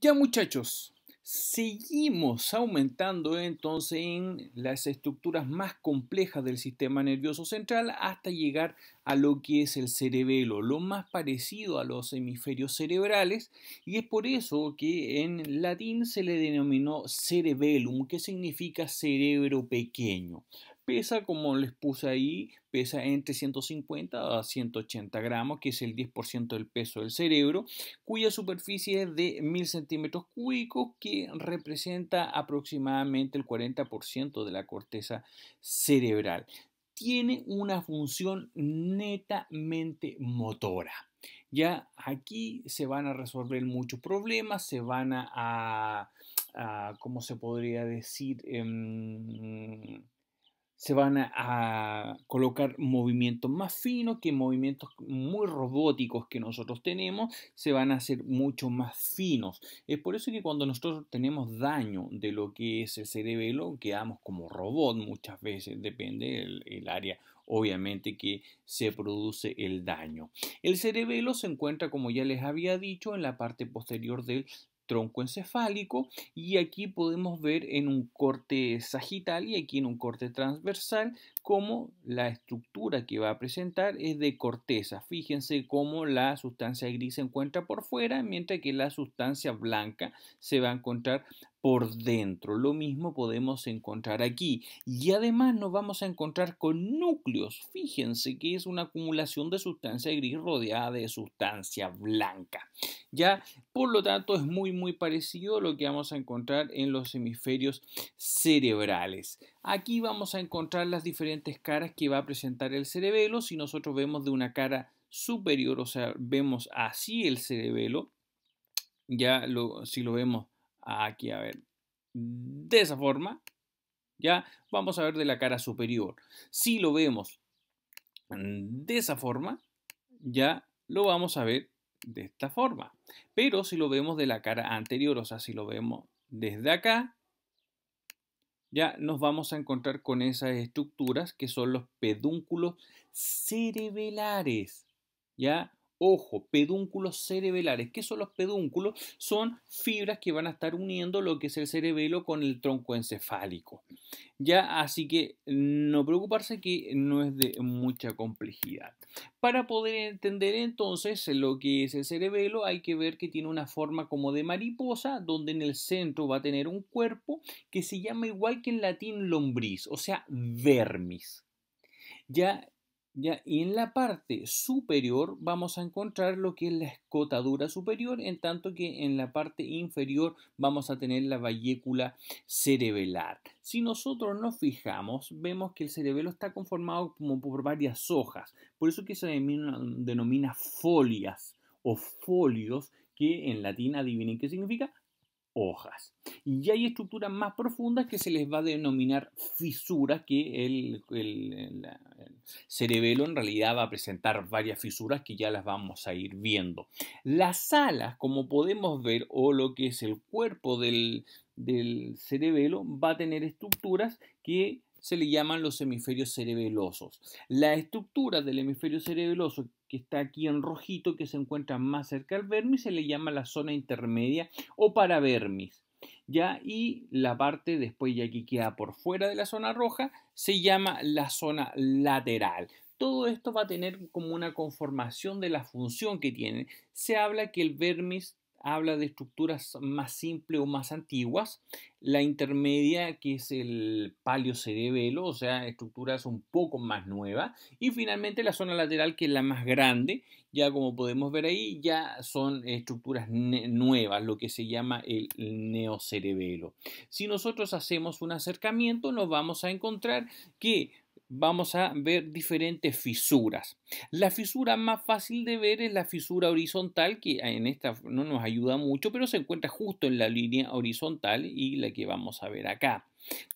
Ya muchachos, seguimos aumentando entonces en las estructuras más complejas del sistema nervioso central hasta llegar a lo que es el cerebelo, lo más parecido a los hemisferios cerebrales, y es por eso que en latín se le denominó cerebellum, que significa cerebro pequeño. Pesa, como les puse ahí, pesa entre 150 a 180 gramos, que es el 10% del peso del cerebro, cuya superficie es de 1000 centímetros cúbicos, que representa aproximadamente el 40% de la corteza cerebral. Tiene una función netamente motora. Ya aquí se van a resolver muchos problemas, se van ¿cómo se podría decir? Se van a colocar movimientos más finos, que movimientos muy robóticos que nosotros tenemos se van a hacer mucho más finos. Es por eso que cuando nosotros tenemos daño de lo que es el cerebelo, quedamos como robot muchas veces, depende el área obviamente que se produce el daño. El cerebelo se encuentra, como ya les había dicho, en la parte posterior del tronco encefálico, y aquí podemos ver en un corte sagital y aquí en un corte transversal cómo la estructura que va a presentar es de corteza. Fíjense cómo la sustancia gris se encuentra por fuera, mientras que la sustancia blanca se va a encontrar por dentro. Lo mismo podemos encontrar aquí. Y además nos vamos a encontrar con núcleos. Fíjense que es una acumulación de sustancia gris rodeada de sustancia blanca. Ya, por lo tanto, es muy parecido a lo que vamos a encontrar en los hemisferios cerebrales. Aquí vamos a encontrar las diferentes caras que va a presentar el cerebelo. Si nosotros vemos de una cara superior, o sea, vemos así el cerebelo, si lo vemos aquí, a ver, de esa forma, ya vamos a ver de la cara superior. Si lo vemos de esa forma, ya lo vamos a ver de esta forma. Pero si lo vemos de la cara anterior, o sea, si lo vemos desde acá, ya nos vamos a encontrar con esas estructuras que son los pedúnculos cerebelares. ¿Ya? Ojo, pedúnculos cerebelares. ¿Qué son los pedúnculos? Son fibras que van a estar uniendo lo que es el cerebelo con el tronco encefálico. Ya, así que no preocuparse, que no es de mucha complejidad. Para poder entender entonces lo que es el cerebelo, hay que ver que tiene una forma como de mariposa, donde en el centro va a tener un cuerpo que se llama igual que en latín lombriz, o sea, vermis. Ya, y en la parte superior vamos a encontrar lo que es la escotadura superior, en tanto que en la parte inferior vamos a tener la vallécula cerebelar. Si nosotros nos fijamos, vemos que el cerebelo está conformado como por varias hojas, por eso que se denomina folias o folios, que en latín, adivinen qué significa, hojas. Y hay estructuras más profundas que se les va a denominar fisuras, que el cerebelo en realidad va a presentar varias fisuras que ya las vamos a ir viendo. Las alas, como podemos ver, o lo que es el cuerpo del cerebelo, va a tener estructuras que se le llaman los hemisferios cerebelosos. La estructura del hemisferio cerebeloso, que está aquí en rojito, que se encuentra más cerca al vermis, se le llama la zona intermedia o paravermis. ¿Ya? Y la parte después, ya que queda por fuera de la zona roja, se llama la zona lateral. Todo esto va a tener como una conformación de la función que tiene. Se habla que el vermis habla de estructuras más simples o más antiguas, la intermedia, que es el paleocerebelo, o sea, estructuras un poco más nuevas, y finalmente la zona lateral, que es la más grande. Ya como podemos ver ahí, ya son estructuras nuevas, lo que se llama el neocerebelo. Si nosotros hacemos un acercamiento, nos vamos a encontrar que vamos a ver diferentes fisuras. La fisura más fácil de ver es la fisura horizontal, que en esta no nos ayuda mucho, pero se encuentra justo en la línea horizontal, y la que vamos a ver acá.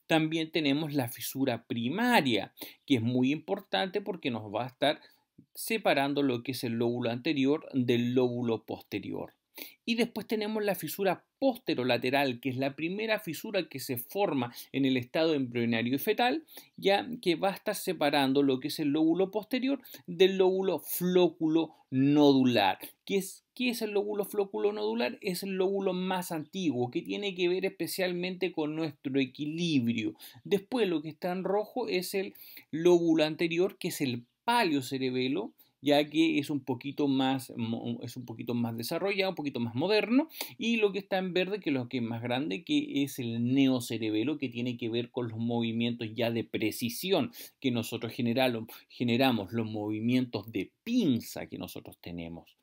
También tenemos la fisura primaria, que es muy importante porque nos va a estar separando lo que es el lóbulo anterior del lóbulo posterior. Y después tenemos la fisura posterolateral, que es la primera fisura que se forma en el estado embrionario y fetal, ya que va a estar separando lo que es el lóbulo posterior del lóbulo flóculo nodular. ¿Qué es el lóbulo flóculo nodular? Es el lóbulo más antiguo, que tiene que ver especialmente con nuestro equilibrio. Después lo que está en rojo es el lóbulo anterior, que es el paliocerebelo, ya que es un poquito más desarrollado, un poquito más moderno, y lo que está en verde, que es lo que es más grande, que es el neocerebelo, que tiene que ver con los movimientos ya de precisión que nosotros generamos, los movimientos de pinza que nosotros tenemos.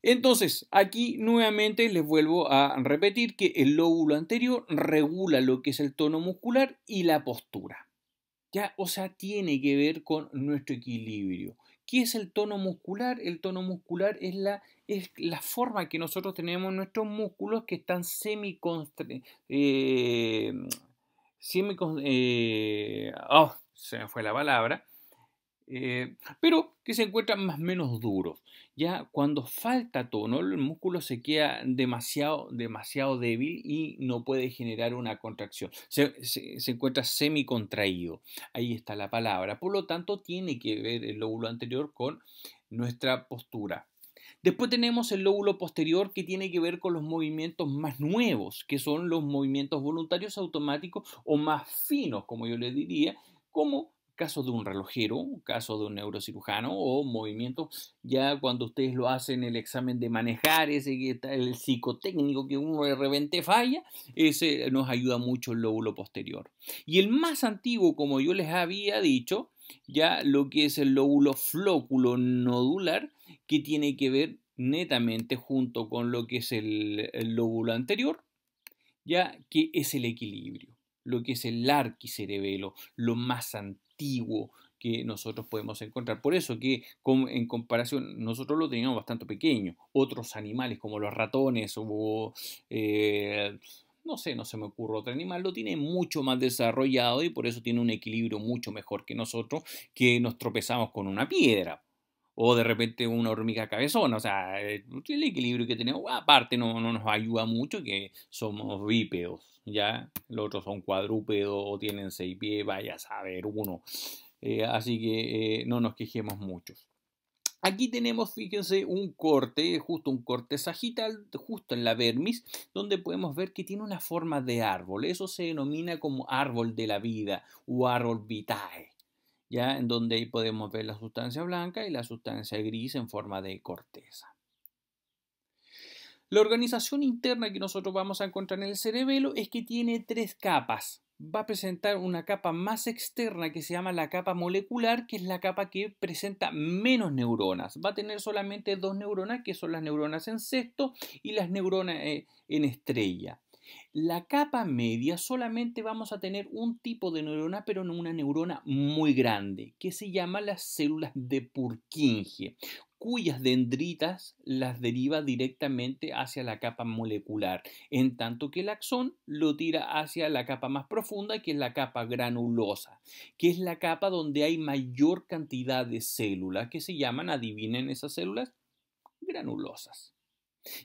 Entonces, aquí nuevamente les vuelvo a repetir que el lóbulo anterior regula lo que es el tono muscular y la postura. ¿Ya? O sea, tiene que ver con nuestro equilibrio. ¿Qué es el tono muscular? El tono muscular es la forma que nosotros tenemos en nuestros músculos que están se me fue la palabra, pero que se encuentran más o menos duros. Ya cuando falta tono, el músculo se queda demasiado débil y no puede generar una contracción. Se encuentra semicontraído. Ahí está la palabra. Por lo tanto, tiene que ver el lóbulo anterior con nuestra postura. Después tenemos el lóbulo posterior, que tiene que ver con los movimientos más nuevos, que son los movimientos voluntarios automáticos o más finos, como yo les diría, como caso de un relojero, caso de un neurocirujano, o movimientos ya cuando ustedes lo hacen el examen de manejar, ese que está el psicotécnico, que uno de repente falla, ese nos ayuda mucho el lóbulo posterior. Y el más antiguo, como yo les había dicho, ya lo que es el lóbulo flóculo nodular, que tiene que ver netamente junto con lo que es el lóbulo anterior, ya que es el equilibrio, lo que es el arquicerebelo, lo más antiguo que nosotros podemos encontrar. Por eso que en comparación, nosotros lo teníamos bastante pequeño. Otros animales como los ratones o no sé, no se me ocurre otro animal, lo tiene mucho más desarrollado y por eso tiene un equilibrio mucho mejor que nosotros, que nos tropezamos con una piedra. O de repente una hormiga cabezona, o sea, el equilibrio que tenemos, aparte no nos ayuda mucho, que somos bípedos, ¿ya? Los otros son cuadrúpedos o tienen 6 pies, vaya a saber uno. Así que no nos quejemos mucho. Aquí tenemos, fíjense, un corte, justo un corte sagital, justo en la vermis, donde podemos ver que tiene una forma de árbol. Eso se denomina como árbol de la vida o árbol vitae, ¿ya? En donde ahí podemos ver la sustancia blanca y la sustancia gris en forma de corteza. La organización interna que nosotros vamos a encontrar en el cerebelo es que tiene 3 capas. Va a presentar una capa más externa que se llama la capa molecular, que es la capa que presenta menos neuronas. Va a tener solamente 2 neuronas, que son las neuronas en cesto y las neuronas en estrella. La capa media solamente vamos a tener un tipo de neurona, pero no una neurona muy grande, que se llama las células de Purkinje, cuyas dendritas las deriva directamente hacia la capa molecular, en tanto que el axón lo tira hacia la capa más profunda, que es la capa granulosa, que es la capa donde hay mayor cantidad de células, que se llaman, adivinen esas células, granulosas.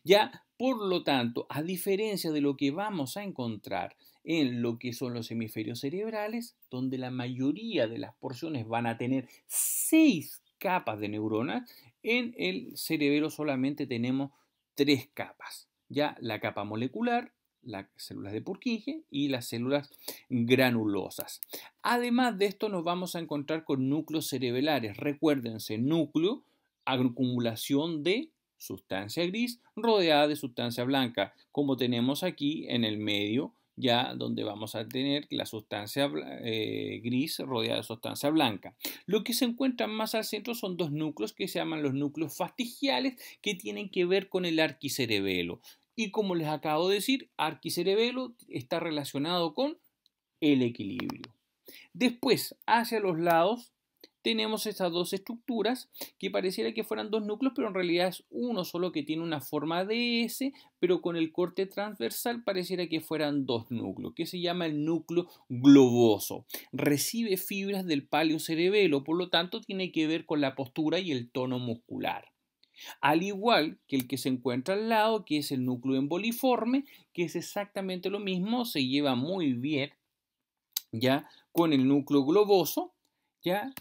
Ya, por lo tanto, a diferencia de lo que vamos a encontrar en lo que son los hemisferios cerebrales, donde la mayoría de las porciones van a tener 6 capas de neuronas, en el cerebro solamente tenemos 3 capas. Ya la capa molecular, las células de Purkinje y las células granulosas. Además de esto nos vamos a encontrar con núcleos cerebrales. Recuérdense, núcleo, acumulación de sustancia gris rodeada de sustancia blanca, como tenemos aquí en el medio, ya donde vamos a tener la sustancia gris rodeada de sustancia blanca. Lo que se encuentra más al centro son 2 núcleos que se llaman los núcleos fastigiales, que tienen que ver con el arquicerebelo. Y como les acabo de decir, arquicerebelo está relacionado con el equilibrio. Después, hacia los lados, tenemos estas 2 estructuras que pareciera que fueran 2 núcleos, pero en realidad es uno solo que tiene una forma de S, pero con el corte transversal pareciera que fueran 2 núcleos, que se llama el núcleo globoso. Recibe fibras del paliocerebelo, por lo tanto tiene que ver con la postura y el tono muscular. Al igual que el que se encuentra al lado, que es el núcleo emboliforme, que es exactamente lo mismo, se lleva muy bien ya con el núcleo globoso, ya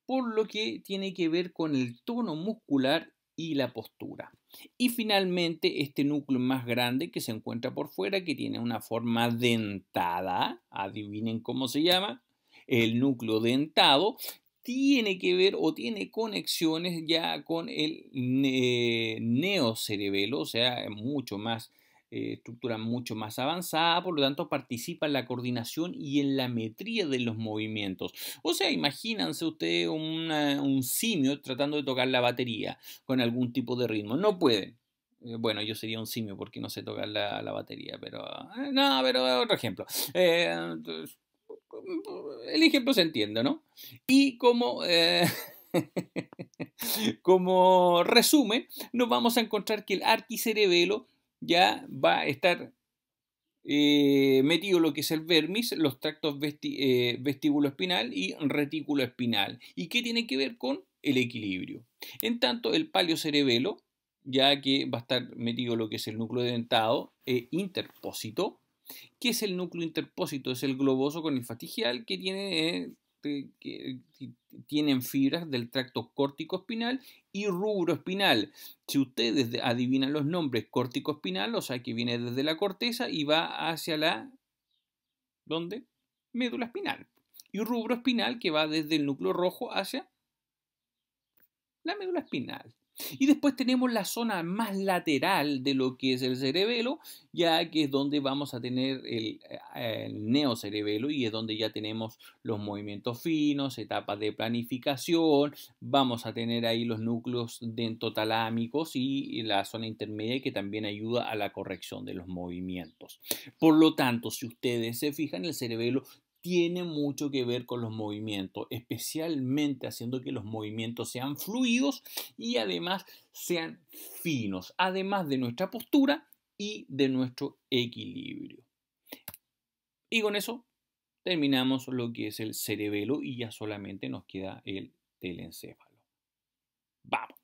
por lo que tiene que ver con el tono muscular y la postura. Y finalmente este núcleo más grande que se encuentra por fuera, que tiene una forma dentada, adivinen cómo se llama, el núcleo dentado, tiene que ver o tiene conexiones ya con el neocerebelo, o sea, mucho más estructura mucho más avanzada, por lo tanto participa en la coordinación y en la metría de los movimientos. O sea, imagínense ustedes un simio tratando de tocar la batería con algún tipo de ritmo. No pueden. Bueno, yo sería un simio porque no sé tocar la batería, pero... no, pero otro ejemplo. Entonces, el ejemplo se entiende, ¿no? Y como resumen, nos vamos a encontrar que el arquicerebelo ya va a estar metido lo que es el vermis, los tractos vestíbulo espinal y retículo espinal. ¿Y qué tiene que ver con el equilibrio? En tanto, el paleocerebelo, ya que va a estar metido lo que es el núcleo dentado interpósito. ¿Qué es el núcleo interpósito? Es el globoso con el fastigial que tienen fibras del tracto córtico-espinal y rubroespinal. Si ustedes adivinan los nombres córtico-espinal, o sea que viene desde la corteza y va hacia la ¿dónde? Médula espinal. Y rubroespinal que va desde el núcleo rojo hacia la médula espinal. Y después tenemos la zona más lateral de lo que es el cerebelo, ya que es donde vamos a tener el neocerebelo y es donde ya tenemos los movimientos finos, etapas de planificación, vamos a tener ahí los núcleos dentotalámicos y la zona intermedia que también ayuda a la corrección de los movimientos. Por lo tanto, si ustedes se fijan, el cerebelo tiene mucho que ver con los movimientos, especialmente haciendo que los movimientos sean fluidos y además sean finos, además de nuestra postura y de nuestro equilibrio. Y con eso terminamos lo que es el cerebelo y ya solamente nos queda el telencéfalo. Vamos.